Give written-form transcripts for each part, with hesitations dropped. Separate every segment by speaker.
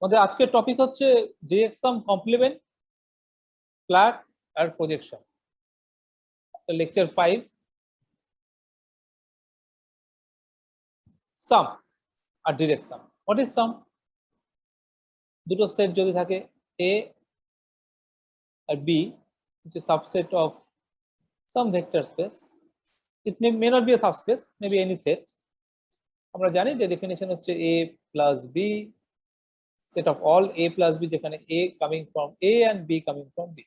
Speaker 1: আমাদের আজকের টপিক হচ্ছে ডিরেক্ট সাম, কমপ্লিমেন্ট, প্লট আর প্রজেকশন। লেকচার 5, সাম আর direct sum. What is sum? দুটো সেট যদি থাকে এ আর B, which is subset of some vector space, it may not be a subspace, maybe any set. আমরা জানি যে definition হচ্ছে a plus b, set of all a plus b, যেখানে a coming from a and b coming from b.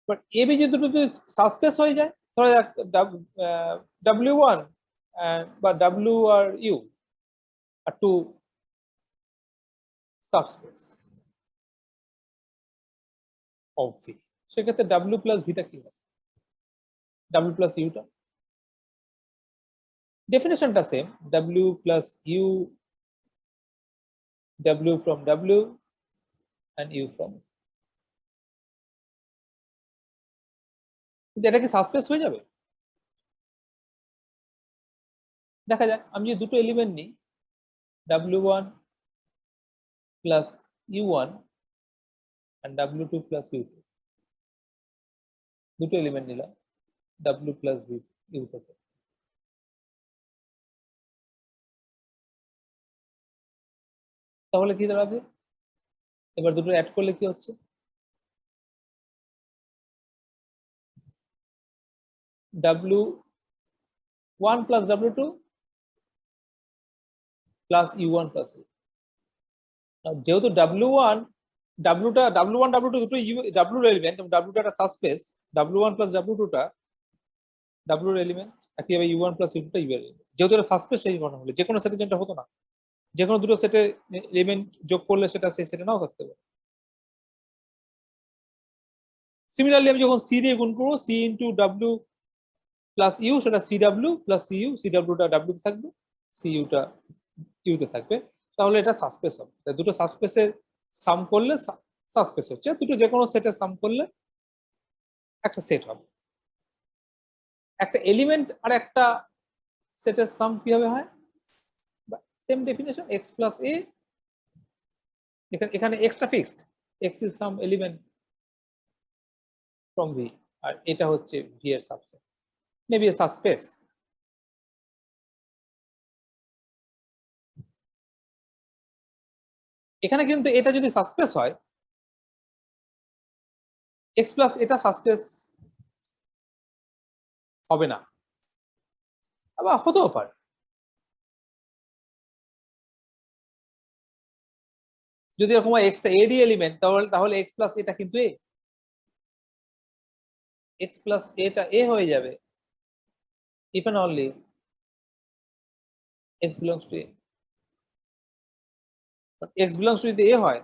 Speaker 1: But A B যদি দুটো subspace হয়ে যায়, ধরা যাক W1 বা W আর U are two subspace of V, সেক্ষেত্রে W প্লাস ভিটা কি হবে? W প্লাস ইউটা ডেফিনেশনটা same, W plus U, W from W and U from, এটা কি সাবস্পেস হয়ে যাবে? দেখা যাক, আমি যদি দুটো এলিমেন্ট নিই, W1 plus U1 and W2 plus U2, দুটো এলিমেন্ট নিলাম W প্লাস ইউ থেকে, তাহলে কি দাঁড়াবে? এবার দুটো অ্যাড করলে কি হচ্ছে? W1 plus W2 plus U1 plus U। যেহেতু W1 W2 দুটো W এলিমেন্ট এবং W টা একটা সাবস্পেস, W1 plus W2 টা W এর এলিমেন্ট, একইভাবে U1 plus U2 টা U এর এলিমেন্ট। যেহেতু এটা সাবস্পেস সেই কারণে হলো, যে কোনো সেটের জন্য হতো না, যে কোনো দুটো সেটের এলিমেন্ট যোগ করলে সেটা সেই সেটে নাও থাকতে পারে। সিমিলারলি আমি যখন সি দিয়ে গুণ করবো, C into W plus U, সেটা CW প্লাস CU, CW টা W তে থাকবে, CU টা U তে থাকবে, তাহলে এটা সাবস্পেস হবে। দুটো সাবস্পেসের সাম করলে সাবস্পেস হচ্ছে, দুটো যে কোনো সেটের সাম করলে একটা সেট হবে। একটা এলিমেন্ট আর একটা সেটের সাম কিভাবে হয়? Same definition, x plus a, এখানে x টা fixed, x is some element from v, আর এটা হচ্ছে v এর সাবসেট, মেবি এ সাবস্পেস। এখানে কিন্তু এটা যদি সাবস্পেস হয়, x প্লাস এটা সাবস্পেস হবে না, আবার হতেও পারে। যদি এরকম হয় এক্সটা এ ডি এলিমেন্ট, তাহলে এক্স প্লাস এটা কিন্তু এ, এক্স প্লাস এটা এ হয়ে যাবে if and only x belongs to a। x belongs to যদি a হয়,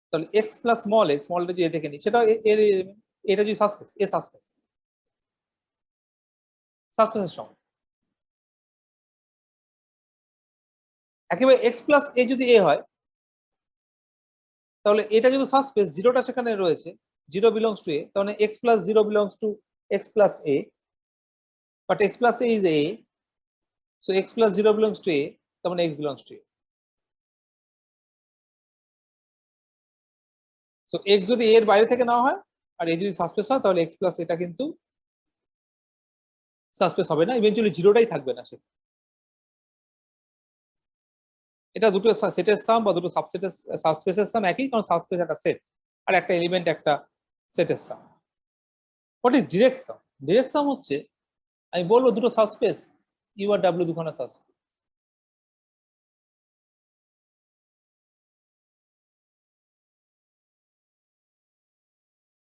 Speaker 1: তাহলে x প্লাস স্মল a, স্মলটা যদি এ থেকে নিই, সেটা এর এটা যদি সাবস্পেস, এ সাবস্পেস, সাবস্পেসের সমান। একেবারে x প্লাস a যদি a হয়, তাহলে এটা যদি সাবস্পেস, জিরোটা সেখানে রয়েছে, জিরো বিলংস টু এ, তাহলে x plus zero belongs to x plus a, but x plus a is a, so x plus 0 belongs to a, তার মানে x belongs to a। so x যদি a এর বাইরে থেকে না হয় আর a যদি সাবস্পেস হয়, তাহলে x plus এটা কিন্তু সাবস্পেস হবে না, ইভেন্চুয়ালি জিরোটাই থাকবে না। এটা দুটো সেটের সাম বা দুটো সাবসেটের সাবস্পেসের সাম একই, কারণ সাবস্পেস একটা সেট আর একটা এলিমেন্ট একটা সেটের sum. What is direct sum? Direct sum হচ্ছে, আমি বলবো দুটো সাবস্পেস ইউ আর ডাব্লিউ দুখানা subspace,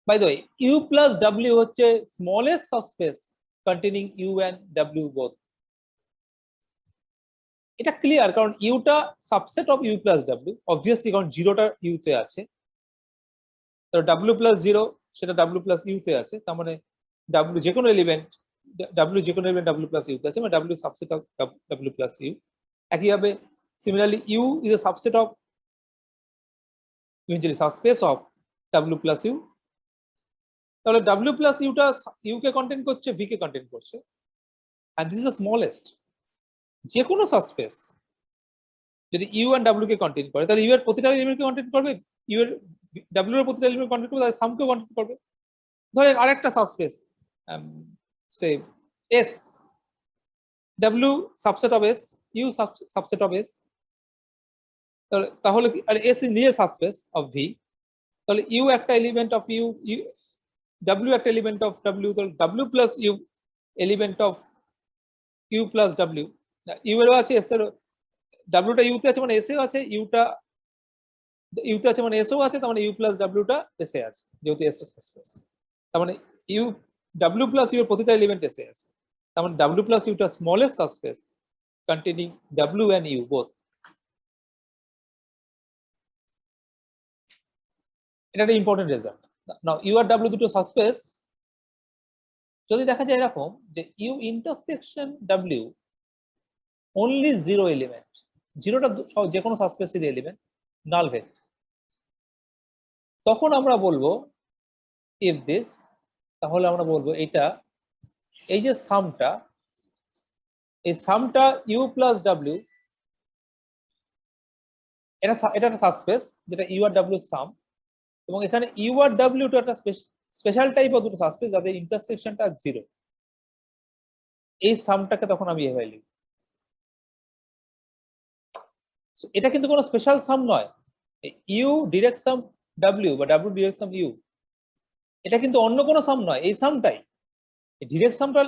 Speaker 1: by the way U plus W হচ্ছে smallest subspace containing U and W both. এটা ক্লিয়ার, কারণ ইউটা subset of U plus W, obviously, কারণ জিরোটা ইউতে আছে, ডাব্লিউ প্লাস জিরো সেটা ডাব্লিউ প্লাস ইউতে আছে, তার মানে ডাব্লিউ যে কোনো এলিমেন্ট, ডাব্লিউ যে কোনো এলিমেন্ট ডাব্লিউ প্লাস ইউতে আছে, মানে W subset of W plus U. একইভাবে similarly U is a subset of, eventually subspace of W plus U. তাহলে ডাব্লিউ প্লাস ইউটা ইউ কে কন্টেন্ট করছে, ভি কে কন্টেন্ট করছে, and this is the smallest. যে কোনো সাবস্পেস যদি ইউ এন্ড ডাব্লিউ কে কন্টেইন করে তাহলে ইউ এর প্রতিটা এলিমেন্টকে কন্টেইন করবে, ইউ এর ডাব্লিউ এর প্রতিটা এলিমেন্ট কন্টেইন করবে, তাহলে সামকেও কন্টেইন করবে। ধরে আরেকটা subspace say S, W subset of S, U subset of S, তাহলে আর এস ইজ নিজে সাবস্পেস অফ ভি, তাহলে ইউ একটা এলিমেন্ট অফ ইউ, ডাব্লিউ একটা এলিমেন্ট অফ ডাব্লিউ, তাহলে W plus U element of U plus W. U এরও আছে, S এর, ডাব্লিউটা ইউতে আছে মানে এস এও আছে, ইউটা ইউতে আছে মানে এসও আছে, তার মানে ইউ প্লাস ডাব্লিউটা এস এ আছে, যেহেতু এস এর সাবস্পেস। তার মানে ইউ ডাব্লিউ প্লাস ইউ এর প্রতিটা এলিমেন্ট এস এ আছে, তার মানে ডাব্লিউ প্লাস ইউটা smallest subspace containing W and U both। এটা একটা ইম্পর্টেন্ট রেজাল্ট। নাও ইউ আর ডাব্লিউ দুটো সাবস্পেস যদি দেখা যায় এরকম যে U intersection W only zero element, জিরোটা যে কোনো সাবস্পেসের এলিমেন্ট, নাল ভেক্টর, তখন আমরা বলবো ইফ দিস, তাহলে আমরা বলবো এটা এই যে সামটা, এই সামটা ইউ প্লাস ডাব্লিউ, এটা একটা সাবস্পেস যেটা ইউ আর ডাব্লিউ সাম, এবং এখানে ইউ আর ডাব্লিউটা একটা স্পেশাল টাইপ অফ দুটো সাবস্পেস যাদের ইন্টারসেকশনটা জিরো। এই সামটাকে তখন আমি এভাবে লিখব। এটা কিন্তু কোনো স্পেশাল সাম নয়, ইউ ডিরেক্ট সাম ডাব্লিউ বা ডাব্লিউ ডিরেক্ট সাম ইউ, এটা কিন্তু অন্য কোনো সাম নয়, এই সামটাই। ডিরেক্ট সামটা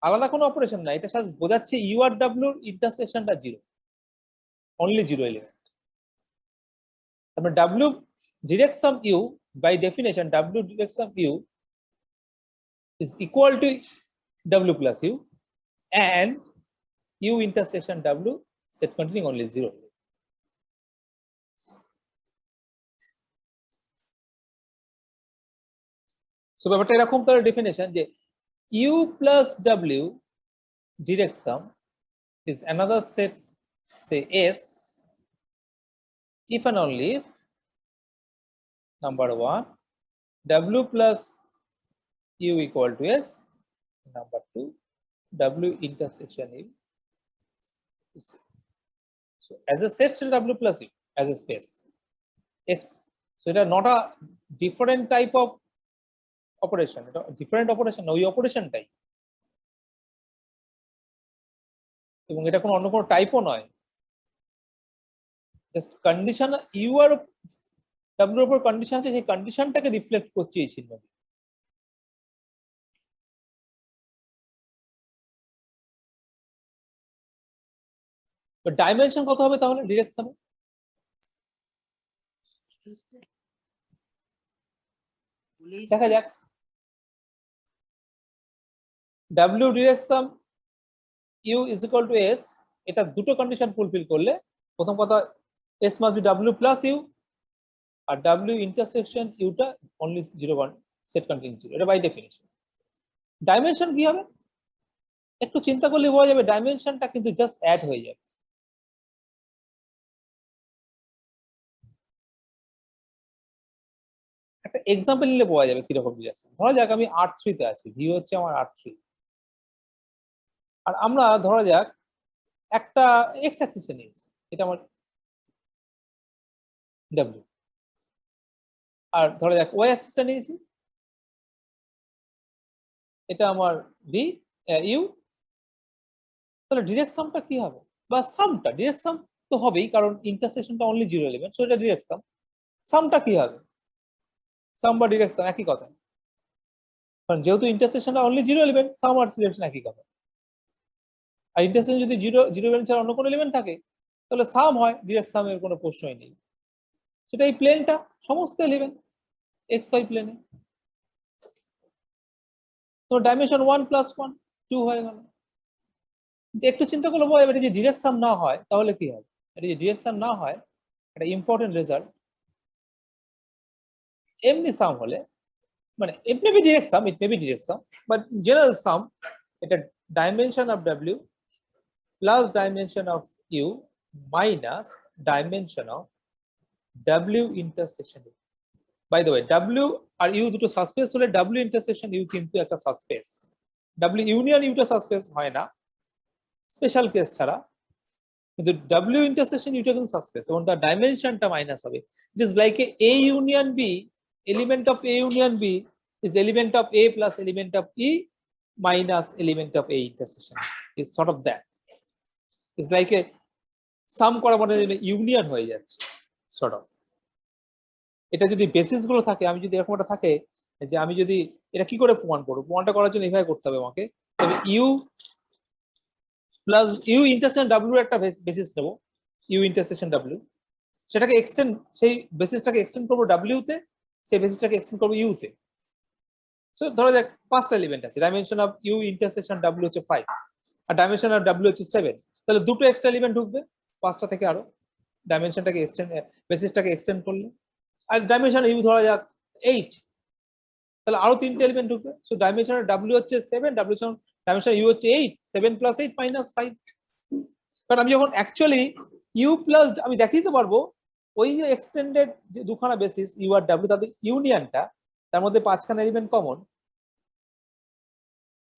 Speaker 1: আলাদা কোনো অপারেশন না, এটা সাথে বোঝাচ্ছে ইউ আর ডাব্লিউর ইন্টারসেকশনটা জিরো, অনলি জিরো এলিমেন্ট। তারপরে W direct sum U, by definition w direct sum u is equal to w plus u and u intersection w set containing only zero. So ব্যাপারটা এরকম তার ডেফিনেশন যে u plus w direct sum is another set, say S, if and only if number one w plus u equal to S, number two w intersection u. So as a set w plus u as a space X, so it is not a different type of operation, it is different operation, ওই অপারেশনটাই, এবং এটা কোনো অন্য কোনো টাইপও নয়, just condition U আর W এর উপর কন্ডিশন আছে, সেই কন্ডিশনটাকে রিফ্লেক্ট করছে এই চিহ্ন। তো ডাইমেনশন কত হবে তাহলে ডিরেকশনে? দেখা যাক। W direction U is equal to S, এটা দুটো কন্ডিশন ফুলফিল করলে, প্রথম কথা S must be W plus U, আর ডাব্লিউ ইন্টারসেকশন ইউটা only zero one set containing zero, এটা বাই ডেফিনিশন। ডাইমেনশন কি হবে একটু চিন্তা করলে বোঝা যাবে, ডাইমেনশনটা কিন্তু জাস্ট অ্যাড হয়ে যাবে। একটা এক্সাম্পল নিলে বোঝা যাবে কিরকম ডিরেকশন। ধরা যাক আমি R3 তে আছি, ভি হচ্ছে আমার R3, আর আমরা ধরা যাক একটা এক্স অ্যাক্সিসে নিয়েছি, এটা আমার ডাব্লিউ, আর ধরা যাক ওয়াই অ্যাক্সিসটা নিয়েছি, এটা আমার ভি ইউ। তাহলে ডিরেক্ট সামটা কি হবে, বা সামটা ডিরেক্ট সাম তো হবেই, কারণ ইন্টারসেকশনটা অনলি জিরো এলিমেন্ট, সো এটা ডিরেক্ট সাম। সামটা কি হবে, সাম বা ডিরেক্ট সাম একই কথা, কারণ যেহেতু ইন্টারসেকশনটা অনলি জিরো এলিমেন্ট, সাম আর ডিরেকশন একই কথা। আর ইন্টারসেকশন যদি জিরো এলিমেন্ট ছাড়া অন্য কোনো এলিমেন্ট থাকে তাহলে সাম হয়, ডিরেক্ট সামের কোনো প্রশ্নই নেই। সেটা এই প্লেনটা সমস্ত এলিমেন্ট এক্স ওয়াই প্লেনে, তো ডাইমেনশন 1 + 1 2 হয়ে গেল। একটু চিন্তা করলে বোঝা যাবে এটা যে ডিরেক্ট সাম না হয় তাহলে কি হবে। এটা যে ডিরেক্ট সাম না হয়, এটা ইম্পর্টেন্ট রেজাল্ট। এমনি সাম হলে, মানে it may be direct sum, it may be direct sum, but general sum এটা dimension of W plus dimension of U minus dimension of W intersection U. By the way W আর U দুটো subspace হলে W intersection U কিন্তু একটা subspace, W union ইউটা subspace হয় না special case ছাড়া, কিন্তু ডাব্লিউ ইন্টারসেকশন ইউটা কিন্তু সাসপেস এবং তার ডাইমেনশনটা মাইনাস হবে। It is like A union B, element of A union B is the element of A plus element of E minus element of A intersection. It's sort of that. It's like a sum করা মানে union হয়ে যাচ্ছে sort of. এটা যদি basis গুলো থাকে, আমি যদি এরকম একটা থাকে যে আমি যদি এটা কি করে প্রমাণ করবো, প্রমাণটা করার জন্য এভাবে করতে হবে আমাকে। তবে U plus U intersection W একটা বেসিস নেবো, ইউ ইন্টারসেকশন ডাব্লিউ, সেটাকে এক্সটেন্ড, সেই বেসিসটাকে এক্সটেন্ড করবো ডাব্লিউ তে, সেই বেসিসটাকে এক্সটেন্ড করবো ইউ তে। সো ধরো যাক 5টা এলিমেন্ট আছে, dimension of U intersection W হচ্ছে 5 আর ডাইমেনশন অফ ডাব্লিউ হচ্ছে 7, তাহলে দুটো এক্সট্রা এলিমেন্ট ঢুকবে 5টা থেকে আরো, ডাইমেনশনটাকে এক্সটেন্ড, বেসিসটাকে এক্সটেন্ড করলে। আর ডাইমেনশন ইউ ধরা যাক 8, তাহলে আরো 3টে এলিমেন্ট ঢুকবে। সো ডাইমেনশন ডাব্লিউ হচ্ছে 7, ডাইমেনশন ইউ হচ্ছে 8, 7 + 8 - 5। কারণ আমি যখন অ্যাকচুয়ালি ইউ প্লাস, আমি দেখিয়ে দিতে পারবো ওই যে এক্সটেন্ডেড যে দুখানা বেসিস ইউ আর ডাব্লিউ, তাদের ইউনিয়নটা, তার মধ্যে 5খানা এলিমেন্ট কমন,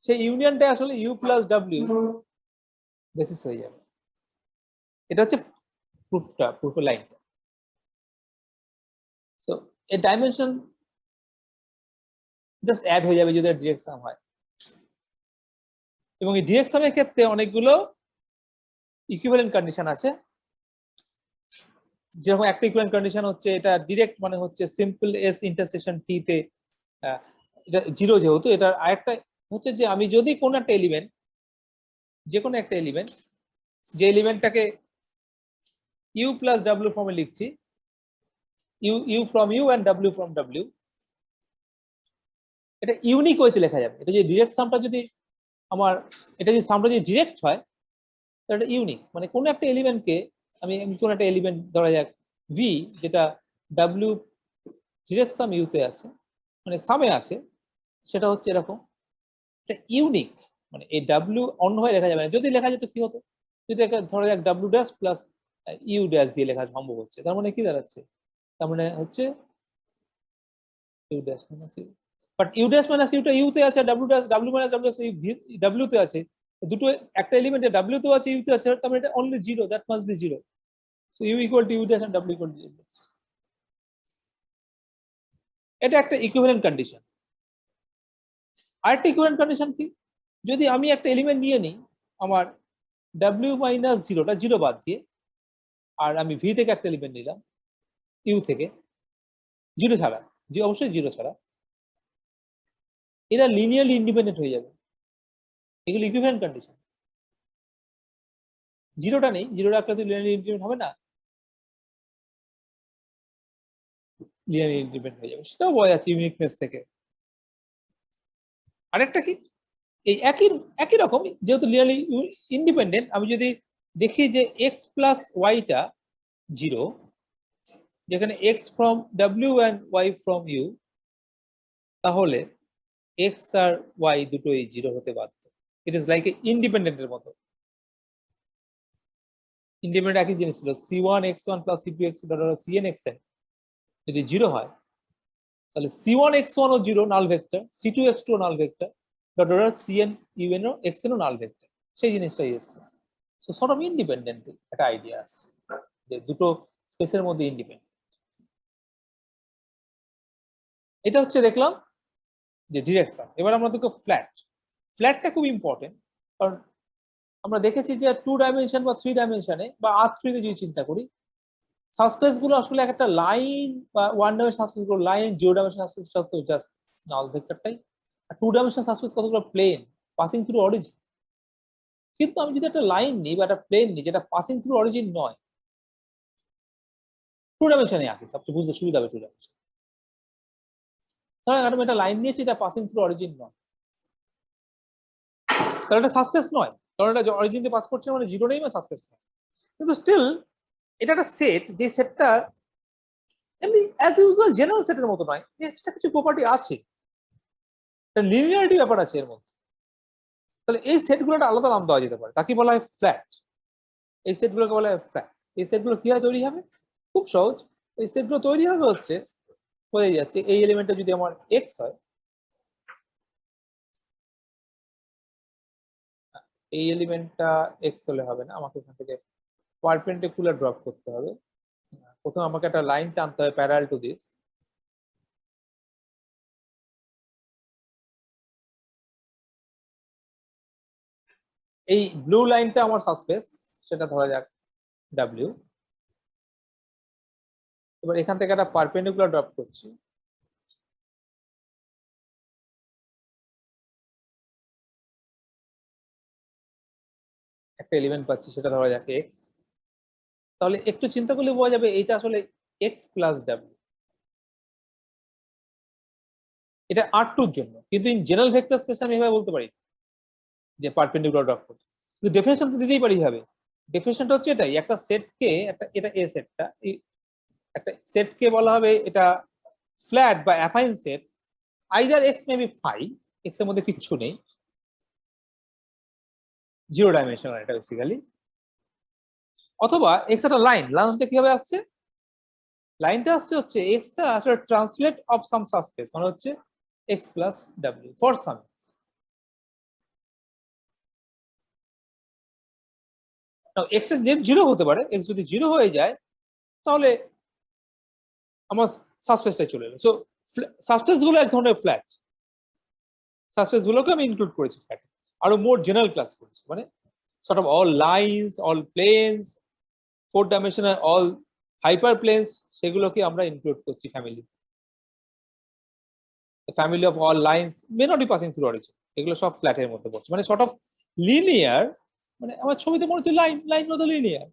Speaker 1: সেই ইউনিয়নটা আসলে ইউ প্লাস ডাব্লিউ বেসিস হয়ে যাবে। এটা হচ্ছে প্রুফের লাইনটা। সো এই ডাইমেনশন জাস্ট অ্যাড হয়ে যাবে যদি ডিরেক্ট সাম হয়। এবং এই ডিরেক্ট সামের ক্ষেত্রে অনেকগুলো ইকুইভ্যালেন্ট কন্ডিশন আছে। যেরকম একটা ইকুইভ্যালেন্ট কন্ডিশন হচ্ছে এটা ডিরেক্ট মানে হচ্ছে সিম্পল এস ইন্টারসেকশন টি তে এটা 0 যেহেতু, এটা আরেকটা হচ্ছে যে আমি যদি কোন একটা এলিমেন্ট, যে কোনো একটা এলিমেন্ট, যে এলিমেন্টটাকে ইউ প্লাস ডাব্লিউ ফর্মে লিখছি, U from U and W from W, এটা ইউনিক ওয়েতে লেখা যাবে। এটা যে ডিরেক্ট সামটা যদি আমার, এটা যদি সামটা যদি ডিরেক্ট হয় তাহলে এটা ইউনিক, মানে কোন একটা এলিমেন্টকে আমি কোন একটা এলিমেন্ট ধরা যাক ভি, যেটা ডাব্লিউ ডিরেক্ট সাম ইউতে আছে, মানে সামে আছে, সেটা হচ্ছে এরকম, এটা ইউনিক, মানে এই ডাব্লিউ অন্যভাবে লেখা যাবে না। যদি লেখা যেত কি হতো, যদি ধরা যাক W dash plus U dash দিয়ে লেখা সম্ভব হচ্ছে, তার মানে কি দাঁড়াচ্ছে, তার মানে হচ্ছে U dash minus U, but U dash minus ইউটা ইউতে আছে, W dash W minus W W তে আছে, দুটো একটা এলিমেন্টে ডাব্লিউ তেও আছে ইউতে আছে, তার মানে এটা only 0, that must be 0। So U equal to U dash and W equal to U dash. এটা একটা ইকুইভ্যালেন্ট কন্ডিশন। আরেকটা ইকুইভ্যালেন্ট কন্ডিশন কি, যদি আমি একটা এলিমেন্ট নিয়ে নিই আমার ডাব্লিউ মাইনাস 0টা 0 বাদ দিয়ে, আর আমি ভি থেকে একটা এলিমেন্ট নিলাম ইউ থেকে 0 ছাড়া, অবশ্যই 0 ছাড়া, এরা লিনিয়ারলি ইন্ডিপেন্ডেন্ট হয়ে যাবে। এগুলো ইকুইভ্যালেন্ট কন্ডিশন। 0টা নেই, 0 রাখলে তো লিনিয়ারলি ইন্ডিপেন্ডেন্ট হবে না, লিনিয়ারলি ইন্ডিপেন্ডেন্ট হয়ে যাবে, সেটাও বলা যাচ্ছে ইউনিকনেস থেকে। আরেকটা কি, এই একই একই রকম, যেহেতু লিনিয়ারলি ইন্ডিপেন্ডেন্ট, আমি যদি দেখি যে এক্স প্লাস ওয়াইটা 0, যেখানে X from W and Y from U, তাহলে এক্স আর ওয়াই দুটোই 0 হতে বাধ্য। ইট ইজ লাইক এ ইন্ডিপেন্ডেন্টের মতো। ইন্ডিপেন্ডেন্ট একই জিনিস ছিল, c1x1 plus c2x2 cn xn যদি 0 হয়, তাহলে c1x1 ও 0 নাল ভেক্টর, c2x2 ও নাল ভেক্টর, cn un ও xn ও নাল ভেক্টর, সেই জিনিসটাই এসছে। সো সর্ট অফ ইন্ডিপেন্ডেন্ট একটা আইডিয়া আছে যে দুটো স্পেসের মধ্যে ইন্ডিপেন্ডেন্ট। এটা হচ্ছে দেখলাম যে ডিরেক্ট সাম। এবার আমরা দেখো ফ্ল্যাট। ফ্ল্যাটটা খুব ইম্পর্টেন্ট, কারণ আমরা দেখেছি যে 2 ডাইমেনশন বা 3 ডাইমেনশনে বা R3 তে যদি চিন্তা করি, সাসপেন্স গুলো আসলে একটা লাইন বা 1 ডাইমেনশন সাসপেন্স গুলো লাইন, 0 ডাইমেনশন সাসপেন্স তো জাস্ট নাল ভেক্টরটাই, আর 2 ডাইমেনশন সাসপেন্স কতগুলো প্লেন পাসিং থ্রু অরিজিন। কিন্তু আমি যদি একটা লাইন নিই বা একটা প্লেন নিই যেটা পাসিং থ্রু অরিজিন নয়, 2 ডাইমেনশনে আঁকি, সবচেয়ে বুঝতে সুবিধা হবে 2 ডাইমেনশন। ধরেন আমি একটা লাইন নিয়েছি, এটা পাসিং থ্রু অরিজিন নয়, তাহলে এটা সাসপেন্স নয়, কারণ এটা অরিজিন দিয়ে পাস করছে মানে 0 নেই বা সাসপেন্স নয়। কিন্তু স্টিল এটা একটা সেট, যে সেটটা এমনি অ্যাজ ইউজুয়াল জেনারেল সেটের মতো নয়, এক্সট্রা কিছু প্রপার্টি আছে, লিনিয়ারিটি ব্যাপার আছে এর মধ্যে। তাহলে এই সেটগুলো একটা আলাদা নাম দেওয়া যেতে পারে, তাকে বলা হয় ফ্ল্যাট। এই সেটগুলোকে বলা হয় ফ্ল্যাট। এই সেটগুলো কিভাবে তৈরি হবে, খুব সহজ। এই সেটগুলো তৈরি হবে হচ্ছে, হয়ে যাচ্ছে এই এলিমেন্টটা যদি আমার এক্স হয়, এই এলিমেন্টটা এক্স হলে হবে না, আমাকে এখান থেকে পারপেন্ডিকুলার ড্রপ করতে হবে। প্রথমে আমাকে একটা লাইন টানতে হবে প্যারাল টু দিস। এই ব্লু লাইনটা আমার সাসপেস, সেটা ধরা যাক ডাব্লিউ। এবার এখান থেকে একটা পারপেন্ডিকুলার ড্রপ করছি, একটা এলিমেন্ট পাচ্ছি, সেটা ধরা যাক এক্স। তাহলে একটু চিন্তা করলে বোঝা যাবে এইটা আসলে এক্স প্লাস ডাব্লিউ, এটা আর টুর জন্য। কিন্তু ইন জেনারেল ভেক্টর স্পেস আমি এভাবে বলতে পারি যে পারপেন্ডিকুলার ড্রপ করছি, কিন্তু ডেফিনেশন তো দিতেই পারি হবে। ডেফিনেশনটা হচ্ছে এটাই, একটা সেটকে, এটা এ সেটটা, একটা সেটকে বলা হবে এটা ফ্ল্যাট বা affine set, either X may be phi, X এর মধ্যে কিচ্ছু নেই, জিরো ডাইমেনশনাল এটা বেসিক্যালি, অথবা এক্স একটা লাইন। লাইনটা কিভাবে আসছে? লাইনটা আসছে হচ্ছে এক্সটা আসলে ট্রান্সলেট অফ সাম সাসপেস, মানে হচ্ছে x plus W for some x. X এর জিরো হতে পারে, এক্স যদি জিরো হয়ে যায় তাহলে আমার সাসপেসটাই চলে এলো। সো সাসপেস গুলো এক ধরনের ফ্ল্যাট, সাসপেস গুলোকে আমি ইনক্লুড করেছি ফ্ল্যাট, আরো মোর জেনারেল ক্লাস করেছি, মানে sort of all lines, all planes, 4 dimensional, all hyperplanes, সেগুলোকে আমরা ইনক্লুড করছি family. The family of all lines may not be passing through origin, এগুলো সব ফ্ল্যাটের মধ্যে পড়ছে, মানে sort of linear, মানে আমার ছবিতে মনে হচ্ছে লাইন, লাইন মতো লিনিয়ার,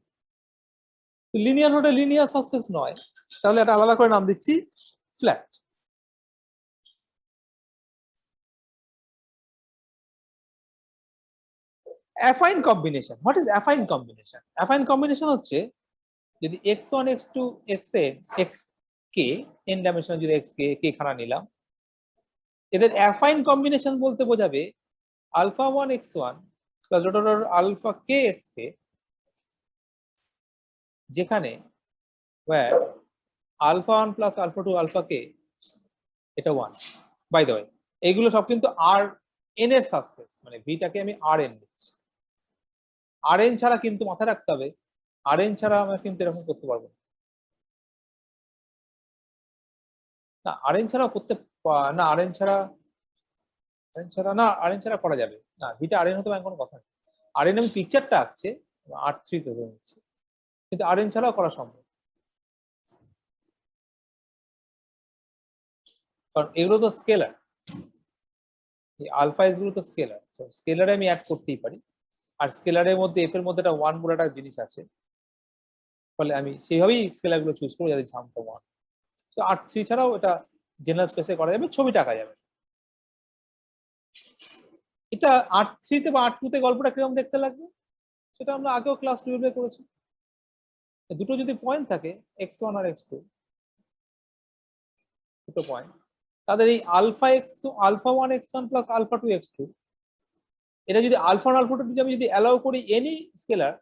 Speaker 1: লিনিয়ার হলে লিনিয়ার সাসপেস নয়, তাহলে এটা আলাদা করে নাম দিচ্ছি flat. Affine combination, what is affine combination? Affine combination হচ্ছে যদি x1 x2 xn x কে n ডাইমেনশনাল, যদি x কে খানা নিলাম, এদের অ্যাফাইন কম্বিনেশন বলতে বোঝাবে alpha 1 x1 plus dot dot alpha k x k, যেখানে where alpha 1 plus alpha 2 alpha k এটা 1। বাই দ্য ওয়ে এইগুলো সব কিন্তু আর এন এর সাসপেস, মানে ভিটাকে আমি আর এন দিচ্ছি। আর এন ছাড়া কিন্তু মাথায় রাখতে হবে, আর এন ছাড়া আমরা কিন্তু এরকম করতে পারবো না, আর এন ছাড়া করতে না, আর এন ছাড়া, না আর এন ছাড়া করা যাবে না, ভিটা আর এন হতে পারে কোনো কথা নেই। আর এন আমি পিকচারটা আঁকছে R3 তে ধরে নিচ্ছি, কিন্তু আর এন ছাড়াও করা সম্ভব, কারণ এগুলো তো স্কেলার, এই আলফা এস গুলো তো স্কেলার, স্কেলারে আমি অ্যাড করতেই পারি। আর স্কেলারের মধ্যে এফ এর মধ্যে একটা ওয়ান বলে একটা জিনিস আছে, ফলে আমি সেইভাবেই স্কেলার গুলো চুজ করবো যাতে ঝামটা ওয়ান। তো R3 ছাড়াও এটা জেনারেল স্পেসে করা যাবে, ছবিটা আঁকা যাবে। এটা R3 তে বা R2 তে গল্পটা কিরকম দেখতে লাগবে সেটা আমরা আগেও ক্লাস 12 এ করেছি। দুটো যদি পয়েন্ট থাকে x1 আর x2, দুটো পয়েন্ট, তাদের এই alpha X, alpha 1 x1 plus alpha 2 x2, এটা যদি আলফা আর আলফা 2 আমি যদি অ্যালাউ করি এনি স্কেলার,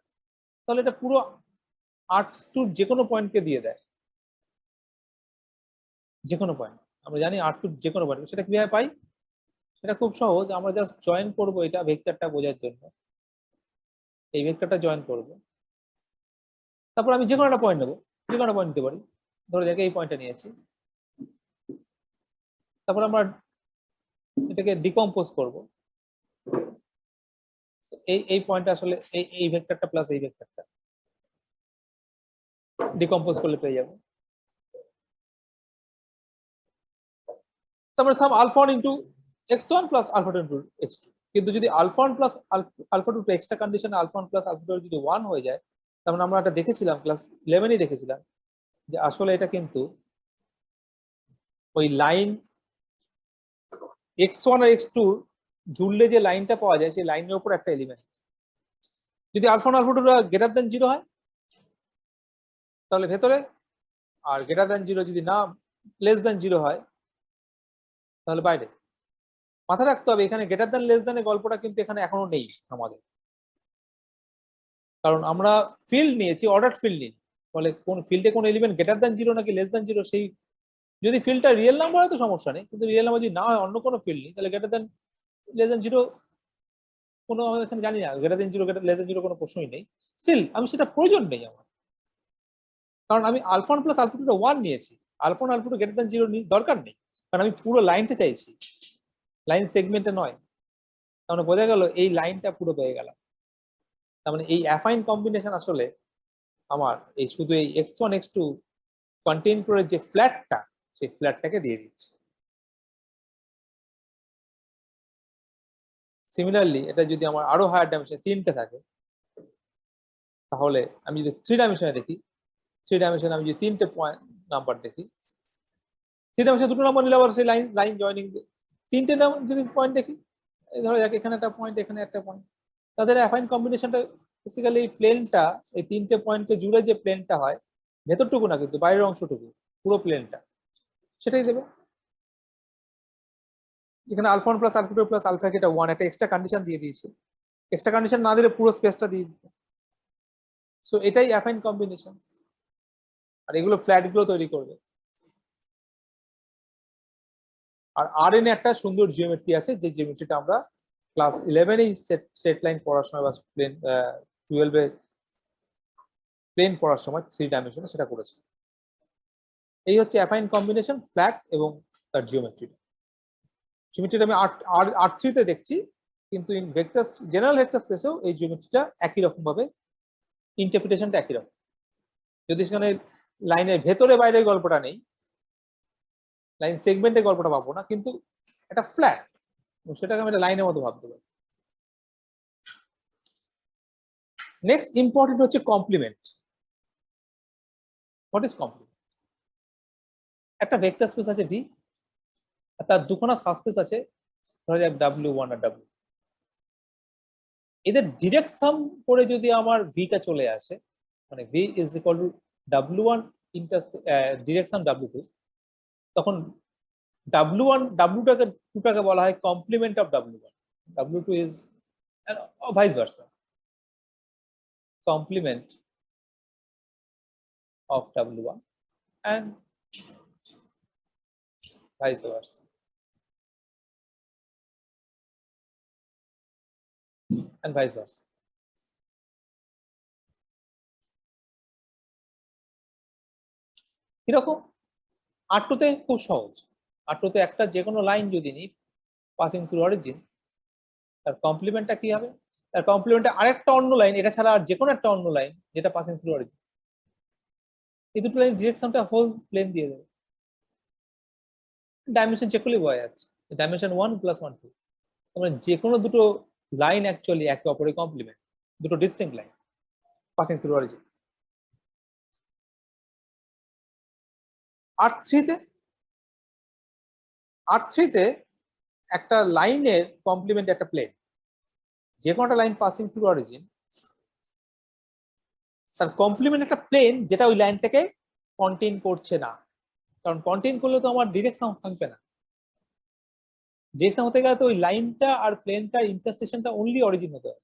Speaker 1: তাহলে এটা পুরো R2 যে কোনো পয়েন্টকে দিয়ে দেয়, যে কোনো পয়েন্ট। আমরা জানি R2 যে কোনো পয়েন্ট, সেটা কিভাবে পাই? এটা খুব সহজ, আমরা জাস্ট জয়েন করব এটা ভেক্টরটা বোঝার জন্য, এই ভেক্টরটা জয়েন করব, তারপর আমি যে কোনো একটা পয়েন্ট নেবো, যে কোনো পয়েন্ট নিতে পারি, ধরে দেখে এই পয়েন্টটা নিয়েছি, তারপর আমরা এটাকে ডিকম্পোজ করব, এই পয়েন্টটা আসলে এই ভেক্টরটা প্লাস এই ভেক্টরটা ডিকম্পোজ করলে পেয়ে যাবো। তারপরে sum alpha 1 into x1 plus alpha 2 into x2, কিন্তু যদি alpha 1 plus alpha 2 to extra কন্ডিশনে আলফা 1 প্লাস আলফা 2 যদি 1 হয়ে যায়, তার মানে আমরা এটা দেখেছিলাম ক্লাস 11 এ দেখেছিলাম যে আসলে এটা কিন্তু ওই লাইন x1 আর x2 জুড়লে যে লাইনটা পাওয়া যায় সেই লাইনের উপর একটা এলিমেন্ট, যদি আলফা 1 আলফা 2 গ্রেটার দেন 0 হয় তাহলে ভেতরে, আর গ্রেটার দেন 0 যদি না লেস দেন 0 হয় তাহলে বাইরে। মাথায় রাখতে হবে এখানে গ্রেটার দেন লেস দেন গল্পটা কিন্তু এখানে এখনো নেই আমাদের, কারণ আমরা ফিল্ড নিয়েছি, অর্ডার ফিল্ড নিই, ফলে কোন ফিল্ডে কোন এলিমেন্ট গ্রেটার দেন 0 নাকি লেস দেন 0, সেই যদি ফিল্ডটা রিয়েল নাম্বার হয় তো সমস্যা নেই, কিন্তু রিয়েল নাম্বার যদি না হয় অন্য কোনো ফিল্ড নেই, তাহলে গ্রেটার দেন লেস দেন 0 কোনো আমি এখানে জানি না, greater than 0 greater less than 0 কোনো প্রশ্নই নেই। স্টিল আমি সেটা প্রয়োজন নেই আমার, কারণ আমি আলফা 1 প্লাস আলফা 2 1 নিয়েছি, আলফা 1 আলফা 2 গ্রেটার দেন 0 দরকার নেই, কারণ আমি পুরো লাইনটা চাইছি, লাইন সেগমেন্টে নয়। তার মানে বোঝা গেল এই লাইনটা পুরো পেয়ে গেলাম। তার মানে এই অ্যাফাইন কম্বিনেশন আসলে আমার এই শুধু এই x1 x2 কন্টেইন করে যে ফ্ল্যাটটা, সেই ফ্ল্যাটটাকে দিয়ে দিচ্ছে। সিমিলারলি এটা যদি আমার আরো হায়ার ডাইমেনশন 3টে থাকে, তাহলে আমি যদি 3 ডাইমেনশনে দেখি, 3 ডাইমেনশনে আমি যদি 3টে পয়েন্ট নাম্বার দেখি, 3 ডাইমেনশনে 2টো নাম্বার নিলে আবার সেই লাইন লাইন জয়েনিং 3টে যদি পয়েন্ট দেখি, এই ধরো এখানে একটা পয়েন্ট, এখানে একটা পয়েন্ট, তাদের অ্যাফাইন কম্বিনেশনটা বেসিক্যালি এই প্লেনটা, এই 3টে পয়েন্টকে জুড়ে যে প্লেনটা হয়, ভেতরটুকু না কিন্তু বাইরের অংশটুকু, পুরো প্লেনটা সেটাই দেবে। যেখানে alpha 1 plus alpha 2 plus alpha এটা 1, একটা এক্সট্রা কন্ডিশন দিয়ে দিয়েছে, এক্সট্রা কন্ডিশন না দিলে পুরো স্পেসটা দিয়ে দিত। সো এটাই অ্যাফাইন কম্বিনেশন, আর এগুলো ফ্ল্যাট গুলো তৈরি করবে। আর আরএন একটা সুন্দর জিওমেট্রি আছে, যে জিওমেট্রিটা আমরা ক্লাস 11 এই সেট লাইন পড়ার সময় বা প্লেন 12 এ প্লেন পড়ার সময় 3 ডাইমেনশনে সেটা করেছি। এই হচ্ছে অ্যাফাইন কম্বিনেশন, ফ্ল্যাট এবং তার জিওমেট্রি। জিওমেট্রিটা আমি R3 তে দেখছি, কিন্তু ইন ভেক্টর জেনারেল ভেক্টর স্পেসেও এই জিওমেট্রিটা একই রকম ভাবে, ইন্টারপ্রিটেশনটা একই রকম। যদি সেখানে লাইনের ভেতরে বাইরের গল্পটা নেই, লাইন সেগমেন্টের গল্পটা পাবো না, কিন্তু এটা ফ্ল্যাট, সেটাকে আমি একটা লাইনের মতো ভাবতে পারি। নেক্সট ইম্পর্টেন্ট হচ্ছে কমপ্লিমেন্ট। What is complement? একটা ভেক্টর স্পেস আছে ভি, আর তার দুখানা সাবস্পেস আছে, ধরা যাক W1 আর W। এদের ডিরেক্ট সাম করে যদি আমার ভিটা চলে আসে, মানে V is equal to W1 direct sum W2, তখন W1 W2টাকে বলা হয় complement of W1, W2 is vice versa, complement of W1 and vice versa. And vice versa. কিরকম? R2 তে খুব সহজ। R2 তে একটা যে কোনো লাইন যদি নিই পাসিং থ্রু অরিজিন, তার কমপ্লিমেন্টটা কি হবে? তার কমপ্লিমেন্টে আরেকটা অন্য লাইন, এটা ছাড়া আর যে কোনো একটা অন্য লাইন যেটা পাসিং থ্রু অরিজিন, এই দুটো লাইন ডিরেকশনটা হোল প্লেন দিয়ে দেবে। ডাইমেনশন চেক করলেই বোঝা যাচ্ছে, ডাইমেনশন 1 + 1 2, মানে যে কোনো দুটো লাইন অ্যাকচুয়ালি একে অপরের কমপ্লিমেন্ট, দুটো distinct line passing through origin. R3 তে একটা লাইনের কমপ্লিমেন্ট একটা প্লেন, যে কোনো একটা লাইন পাসিং থ্রু অরিজিন, তার কমপ্লিমেন্ট একটা প্লেন যেটা ওই লাইনটাকে কন্টেইন করছে না, কারণ কন্টেইন করলে তো আমার ডিরেকশন থাকবে না। ডিরেকশন হতে গেলে তো ওই লাইনটা আর প্লেনটার ইন্টারসেকশনটা অনলি অরিজিন হতে হবে।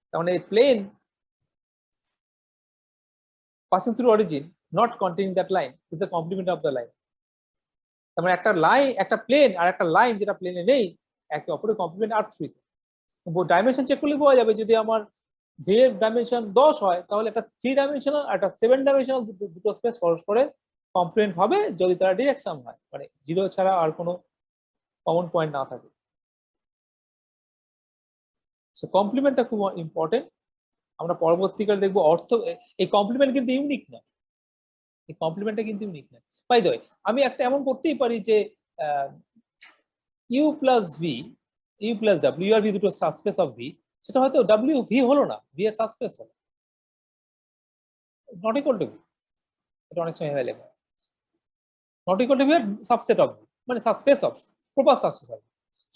Speaker 1: তার মানে এই plane passing through origin not containing that line is the complement of the line. তার মানে একটা লাইন, একটা প্লেন আর একটা লাইন যেটা প্লেনে নেই, একে অপরের কমপ্লিমেন্ট R3 তে। ডাইমেনশন চেক করলে পাওয়া যাবে, যদি আমার ভি এর ডাইমেনশন 10 হয়, তাহলে একটা 3 ডাইমেনশনাল আর একটা 7 ডাইমেনশনাল দুটো স্পেস পরস্পরের কমপ্লিমেন্ট হবে, যদি তারা ডিরেকশন হয়, মানে 0 ছাড়া আর কোনো কমন পয়েন্ট না থাকে। সো কমপ্লিমেন্টটা খুব ইম্পর্টেন্ট। আমরা পরবর্তীকালে দেখবো অর্থ, এই কমপ্লিমেন্ট কিন্তু ইউনিক না, এই কমপ্লিমেন্টটা কিন্তু ইউনিক না। বাই দ্য ওয়ে, আমি একটা এমন করতেই পারি যে U plus V, U plus W, U আর ভি দুটো সাবস্পেস অফ ভি, সেটা হয়তো ডাব্লিউ ভি হলো না, ভি এর সাবস্পেস হলো, নট ইকুয়াল টু ভি। এটা অনেক সময় লেখা নট ইকুয়াল টু ভি এর সাবসেট অফ ভি, মানে subspace of, proper subspace of.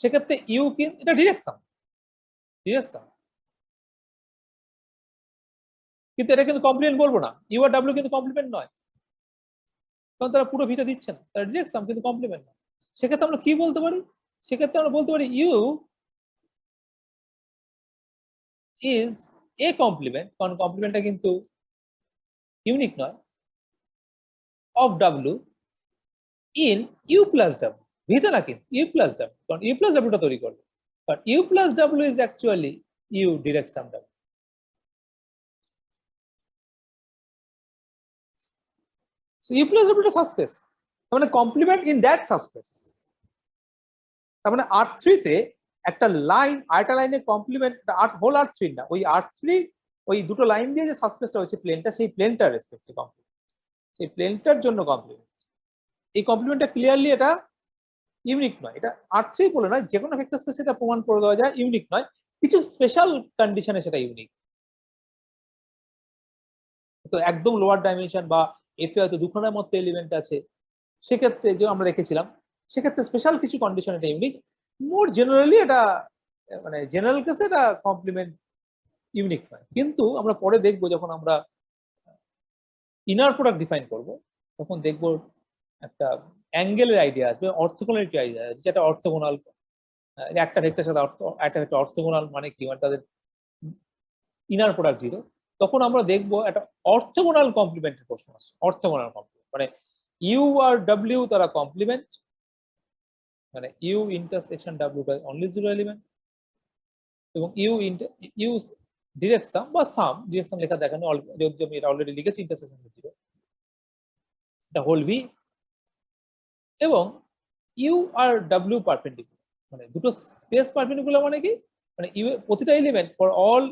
Speaker 1: সেক্ষেত্রে ইউ কিন্তু এটা ডিরেকশন, কিন্তু এটা কিন্তু কমপ্লিমেন্ট বলবো না, ইউ আর ডাব্লিউ কিন্তু কমপ্লিমেন্ট নয়, কারণ তারা পুরো ভিটা দিচ্ছে না, তারা ডিরেকশন কিন্তু কমপ্লিমেন্ট না। সেক্ষেত্রে আমরা কি বলতে পারি? সেক্ষেত্রে আমরা বলতে পারি ইউ ইজ এ কমপ্লিমেন্ট, কারণ কমপ্লিমেন্টটা কিন্তু ইউনিক নয়, of W in U plus W, ভিটা না কিন্তু ইউ প্লাস ডাব্লিউ, কারণ ইউ প্লাস ডাব্লিউটা তৈরি করবে, but U plus W is actually U direct sum W. So U plus W টা সাবস্পেস, তার মানে কমপ্লিমেন্ট ইন দ্যাট সাবস্পেস। তার মানে R3 তে একটা লাইন আরেকটা লাইনে কমপ্লিমেন্ট, হোল R3 না, ওই R3 ওই দুটো লাইন দিয়ে যে সাবস্পেসটা হচ্ছে প্লেনটা, সেই প্লেনটার রেসপেক্টে কমপ্লিমেন্ট, সেই প্লেনটার জন্য কমপ্লিমেন্ট। এই কমপ্লিমেন্টটা ক্লিয়ারলি এটা ইউনিক নয়, এটা R3 বলে নয়, যে কোনো ভেক্টর স্পেসে এটা প্রমাণ করে দেওয়া যায় ইউনিক নয়, কিছু স্পেশাল কন্ডিশনে সেটা ইউনিক। তো একদম লোয়ার ডাইমেনশন বা এফে হয়তো দুখানার মধ্যে এলিমেন্ট আছে, সেক্ষেত্রে যে আমরা দেখেছিলাম, সেক্ষেত্রে স্পেশাল কিছু কন্ডিশন এটা ইউনিক। মোর জেনারেলি এটা মানে জেনারেল কেসে এটা কমপ্লিমেন্ট ইউনিক নয়। কিন্তু আমরা পরে দেখবো যখন আমরা ইনার প্রোডাক্ট ডিফাইন করব, তখন দেখবো একটা অ্যাঙ্গেলের আইডিয়া আসবে, অর্থোগোনালিটি আইডিয়া, যেটা অর্থোগোনাল, একটা ভেক্টরের সাথে একটা ভেক্টর অর্থোগোনাল মানে কি, মানে তাদের ইনার প্রোডাক্ট 0। তখন আমরা দেখবো একটা অর্থোগোনাল কমপ্লিমেন্টের প্রশ্ন আছে। অর্থোগোনাল কমপ্লিমেন্ট মানে ইউ আর ডাব্লিউ তারা কমপ্লিমেন্ট, মানে U intersection W by only 0 element, এবং ইউ ডিরেক্ট সাম বা সাম, ডিরেক্ট সাম লেখা দেখানো, যদি আমি এটা অলরেডি লিখেছি ইন্টারসেকশন 0, এটা হোল ভি, এবং ইউ আর ডাব্লিউ পারপেন্ডিকুলার, মানে দুটো স্পেস পারপেন্ডিকুলার মানে কি, মানে ইউ প্রতিটা element for all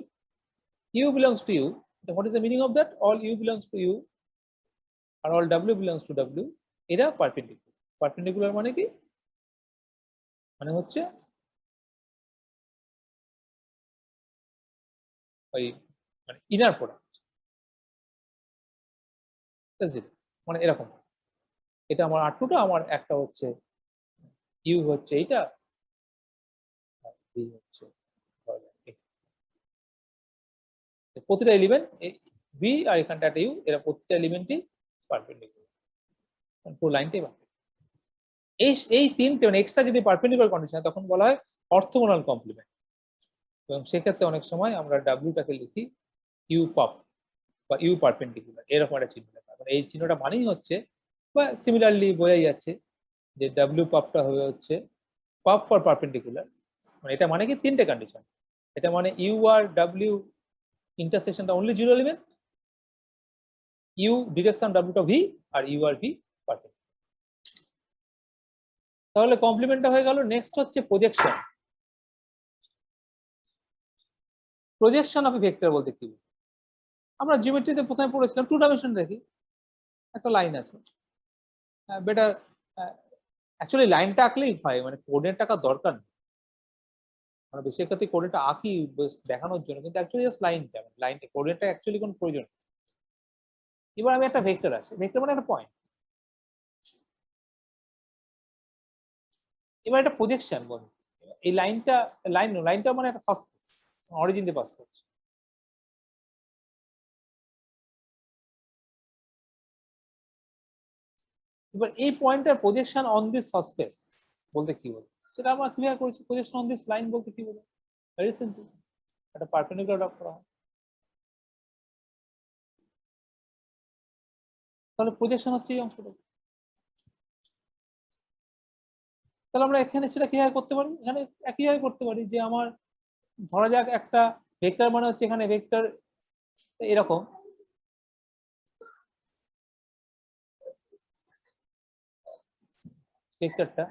Speaker 1: U belongs to U, what is the meaning of that, all U belongs to U আর all W belongs to W, এরা পারপেন্ডিকুলার। পারপেন্ডিকুলার মানে কি, মানে হচ্ছে ওই মানে ইনার প্রোডাক্ট, মানে এরকম, এটা আমার R2টা, আমার একটা হচ্ছে ইউ হচ্ছে এইটা, ভি হচ্ছে প্রতিটা এলিমেন্ট ভি, আর এখানটা একটা ইউ, এরা প্রতিটা এলিমেন্টই পারপেন্ডিকুলার, পুরো লাইনটাই পারপেন্ডিকুলার। এই তিনটে মানে এক্সট্রা যদি পারপেন্ডিকুলার কন্ডিশন, তখন বলা হয় অর্থোগোনাল কমপ্লিমেন্ট। এবং সেক্ষেত্রে অনেক সময় আমরা ডাব্লিউটাকে লিখি ইউ পপ বা ইউ পারপেন্ডিকুলার, এরকম একটা চিহ্ন লেখা। মানে এই চিহ্নটা মানেই হচ্ছে, বা সিমিলারলি বোঝাই যাচ্ছে যে ডাব্লিউ পপটা হবে হচ্ছে পপ ফর পারপেন্ডিকুলার, মানে এটা মানে কি তিনটে কন্ডিশন। এটা মানে ইউ আর ডাব্লিউ ইন্টারসেকশনটা অনলি 0 এলিমেন্ট, ইউ ডিরেকশন ডাব্লিউটা ভি, আর ইউ আর ভি পারপেন্ডিকুলার। তাহলে কমপ্লিমেন্টটা হয়ে গেল। নেক্সট হচ্ছে প্রজেকশন। প্রজেকশন অফ ভেক্টর বলতে কি, আমরা জিওমেট্রিতে প্রথমে পড়েছিলাম 2 ডাইমেনশন দেখি, একটা লাইন আছে, বেটার অ্যাকচুয়ালি লাইনটা আঁকলেই হয়, মানে কোঅর্ডিনেট আঁকার দরকার নেই। আমরা বেশির ক্ষেত্রে কোঅর্ডিনেট আঁকি দেখানোর জন্য, কিন্তু অ্যাকচুয়ালি জাস্ট লাইনটা কোঅর্ডিনেটটা অ্যাকচুয়ালি কোনো প্রয়োজন নেই। এবার আমি একটা ভেক্টর আছে, ভেক্টর মানে একটা পয়েন্ট, এবার একটা প্রজেকশন বল, এই লাইনটা মানে একটা সাসপেন্স, অরিজিন দিয়ে পাস করছে। এবার এই পয়েন্টের প্রজেকশন অন দিস সাসপেন্স বলতে কি বলে, সেটা আমরা ক্লিয়ার করেছি। প্রজেকশন অন দিস লাইন বলতে কি বলে, ভেরি সিম্পল, একটা পারপেন্ডিকুলার ড্র করা হয়। তাহলে প্রজেকশন হচ্ছে এই অংশটা। তাহলে আমরা এখানে সেটা কিভাবে করতে পারি, এখানে একইভাবে করতে পারি, যে আমার ধরা যাক একটা ভেক্টর মানে হচ্ছে, এখানে ভেক্টর এরকম, ভেক্টরটা,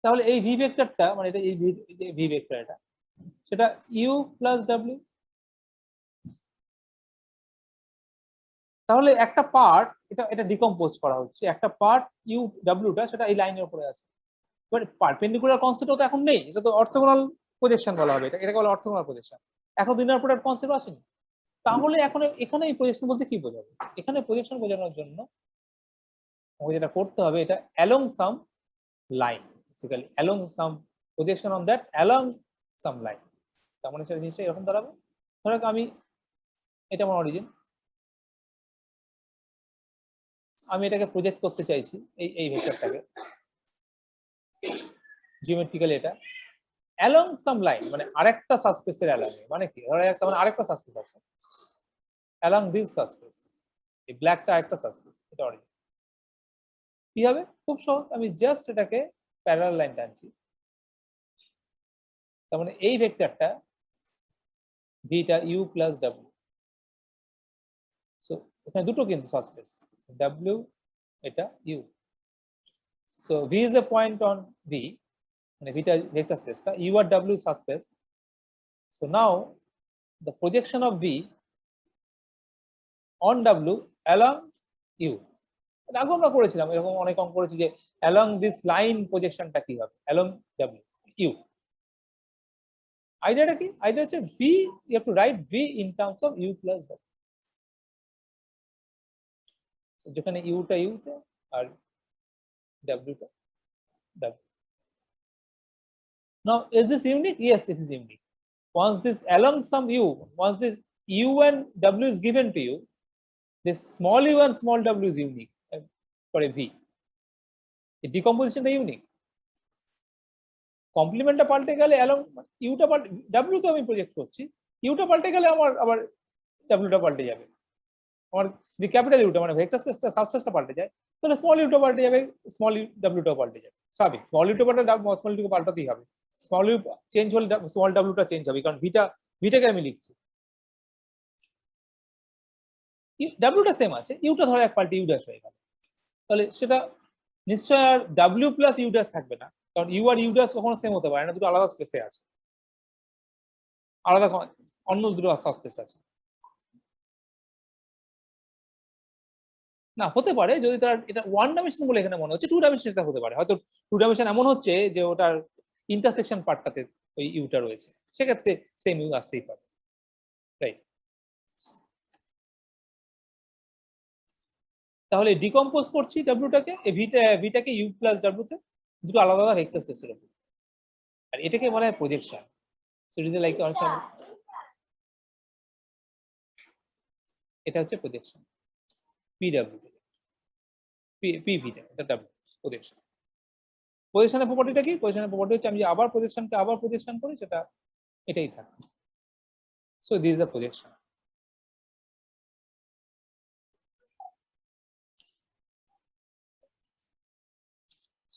Speaker 1: তাহলে এই ভি ভেক্টরটা মানে এটা, এই ভি ভেক্টর এটা, সেটা ইউ প্লাস ডাব্লিউ। তাহলে একটা পার্ট, এটা ডিকম্পোজ করা হচ্ছে, একটা পার্ট ইউ ডাব্লিউটা সেটা এই লাইনের উপরে আছে। এবার পারপেন্ডিকুলার কনসেপ্টও তো এখন নেই, এটা তো অর্থোগোনাল প্রজেকশন বলা হবে, এটাকে বলে অর্থোগোনাল প্রজেকশন। এখন ইনার প্রোডাক্ট কনসেপ্ট আসেনি। তাহলে এখন এখানে এই প্রজেকশন বলতে কি বোঝাবে, এখানে প্রজেকশন বোঝানোর জন্য আমাকে যেটা করতে হবে, এটা along some line, basically along some projection on that along some line. তার মানে সেটা জিনিসটা এরকম দাঁড়াবে, ধরো আমি, এটা আমার অরিজিন, আমি এটাকে প্রজেক্ট করতে চাইছি, এই ভেক্টরটাকে জিওমেট্রিক্যালি, এটা অ্যালং সাম লাইন মানে আরেকটা সাসপেসের অ্যালং, মানে কি, ধরো একটা মানে আরেকটা সাসপেস আছে, অ্যালং দিস সাসপেস, এই ব্ল্যাকটা আরেকটা সাসপেস, এটা অরিজিন। কি হবে, খুব সহজ, আমি জাস্ট এটাকে প্যারালাল লাইন টানছি, তার মানে এই ভেক্টরটা ভিটা ইউ প্লাস ডাব্লিউ। সো এখানে দুটো কিন্তু সাসপেস, ডাব্লিউ এটা U. So V is a point on V, মানে ভিটা ভেক্টর স্পেসটা, ইউ আর W subspace. So now the projection of V on W along U, এটা আগে আমরা করেছিলাম, এরকম অনেক অঙ্ক করেছি যে along this line প্রজেকশনটা কি হবে along W U। আইডিয়াটা কি? আইডিয়া হচ্ছে V, you have to write V in terms of U plus W, যেখানে U টা U তে আর W টা W। Now is this unique? Yes, it is unique. Once this along some U, once this U and W is given to you, this small u and small w is unique for a V. The decomposition is unique. কমপ্লিমেন্টটা পাল্টে গেলে along Yuta পাল্টে, W তো আমি project করছি, Yuta পাল্টে গেলে আমার আবার ডাব্লিউটা পাল্টে যাবে। আমার যদি ক্যাপিটাল ইউটা মানে ভেক্টর স্পেসটা সাবস্পেসটা পাল্টে যায়, তাহলে স্মল ইউটা পাল্টে যাবে, স্মল ডাব্লিউটাও পাল্টে যাবে। স্বাভাবিক, স্মল ইউটা পাল্টে স্মল ইউকে পাল্টাতেই হবে। স্মল ইউ চেঞ্জ হলে স্মল ডাব্লিউটা চেঞ্জ হবে, কারণ ভিটাকে আমি লিখছি, ডাব্লিউটা সেম আছে, ইউটা ধরো এক পাল্টে ইউ ড্যাশ হয়ে গেল, তাহলে সেটা নিশ্চয় আর ডাব্লিউ প্লাস ইউ ড্যাশ থাকবে না, কারণ ইউ আর ইউ ড্যাশ কখনো সেম হতে পারে না, দুটো আলাদা স্পেসে আছে, আলাদা অন্য দুটো সাবস্পেস আছে। না হতে পারে, যদি তার এটা ওয়ান ডাইমেনশন বলে এখানে মনে হচ্ছে, টু ডাইমেনশন হতে পারে, হয়তো টু ডাইমেনশন এমন হচ্ছে যে ওটার ইন্টারসেকশন পার্টটাতে ওই ইউটা রয়েছে, সেক্ষেত্রে সেম ইউ আসতেই পারে, রাইট। তাহলে ডিকম্পোজ করছি ডাব্লিউটাকে, ভিটাকে ইউ প্লাস ডাব্লিউতে, দুটো আলাদা আলাদা ভেক্টর স্পেসের উপর, আর এটাকে বলা হয় projection. So it is like এটা হচ্ছে প্রজেকশন, পিডব্লিউ পি ভিটা, এটা ডাব্লিউ প্রজেকশন। পজিশনের প্রপার্টিটা কি? পজিশনের প্রপার্টি হচ্ছে আমি আবার প্রজেকশনকে আবার প্রজেকশন করি, সেটা এটাই থাকে। So this is the projection.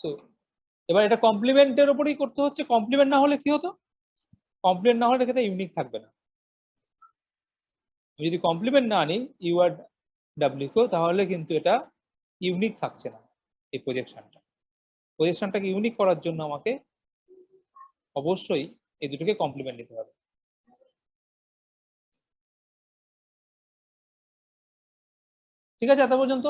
Speaker 1: So এবার এটা কমপ্লিমেন্টের উপরই করতে হচ্ছে, কমপ্লিমেন্ট না হলে কি হতো? কমপ্লিমেন্ট না হলে এটা ইউনিক থাকবে না। যদি কমপ্লিমেন্ট না আনি ইউ আর ডাব্লিউ কেও, তাহলে কিন্তু এটা ইউনিক থাকছে না এই প্রজেকশনটা। প্রজেকশনটাকে ইউনিক করার জন্য আমাকে অবশ্যই এই দুটোকে কমপ্লিমেন্ট নিতে হবে। ঠিক আছে এত পর্যন্ত?